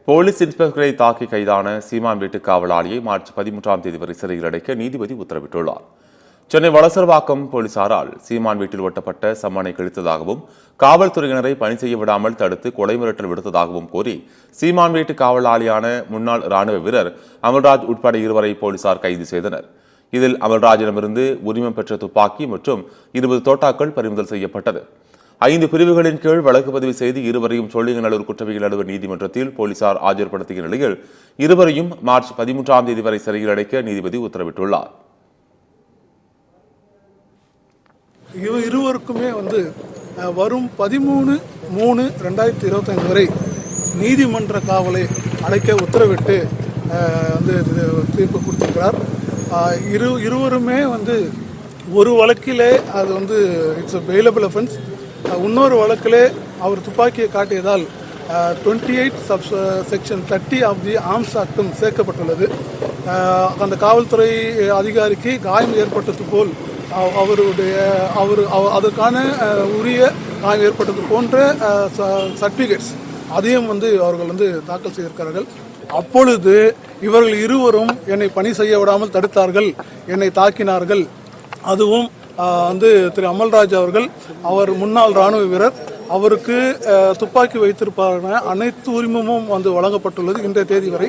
Police இன்ஸ்பெக்டரை தாக்கி கைதான சீமான் வீட்டு காவலாளியை மார்ச் 13ஆம் தேதி வரை சிறையில் அடைக்க நீதிபதி உத்தரவிட்டுள்ளார். சென்னை வளசரவாக்கம் போலீசாரால் சீமான் வீட்டில் ஒட்டப்பட்ட சம்மனை கிழித்ததாகவும் காவல்துறையினரை பணி செய்ய விடாமல் தடுத்து கொலை மிரட்டல் விடுத்ததாகவும் கூறி சீமான் வீட்டு காவலாளியான முன்னாள் ராணுவ வீரர் அமல்ராஜ் உட்பட இருவரை போலீசார் கைது செய்தனர். இதில் அமல்ராஜிடமிருந்து உரிமம் பெற்ற துப்பாக்கி மற்றும் 20 தோட்டாக்கள் பறிமுதல் செய்யப்பட்டது. 5 பிரிவுகளின் கீழ் வழக்கு பதிவு செய்து இருவரையும் சோழிங்கநல்லூர் குற்றவியல் நடுவர் நீதிமன்றத்தில் போலீசார் ஆஜர்படுத்திய நிலையில் இருவரையும் மார்ச் 13ஆம் தேதி வரை சிறையில் அடைக்க நீதிபதி உத்தரவிட்டுள்ளார். இருவருக்குமே வரும் 13/3/2025 வரை நீதிமன்ற காவலை அடைக்க உத்தரவிட்டு தீர்ப்பு கொடுத்திருக்கிறார். இருவருமே ஒரு வழக்கிலே அது இட்ஸ் பெயிலபிள் அஃபென்ஸ். இன்னொரு வழக்கிலே அவர் துப்பாக்கியை காட்டியதால் 28 செக்ஷன் 30 ஆஃப் தி ஆர்ம்ஸ் ஆக்டும் சேர்க்கப்பட்டுள்ளது. அந்த காவல்துறை அதிகாரிக்கு காயம் ஏற்பட்டது போல் அதற்கான உரிய காயம் ஏற்பட்டது போன்ற சர்டிஃபிகேட்ஸ் அதையும் அவர்கள் தாக்கல் செய்திருக்கிறார்கள். அப்பொழுது இவர்கள் இருவரும் என்னை பணி செய்ய விடாமல் தடுத்தார்கள், என்னை தாக்கினார்கள். அதுவும் திரு அமல்ராஜ் அவர்கள், அவர் முன்னாள் ராணுவ வீரர், அவருக்கு துப்பாக்கி வைத்திருப்பான அனைத்து உரிமமும் வழங்கப்பட்டுள்ளது இன்றைய தேதி வரை.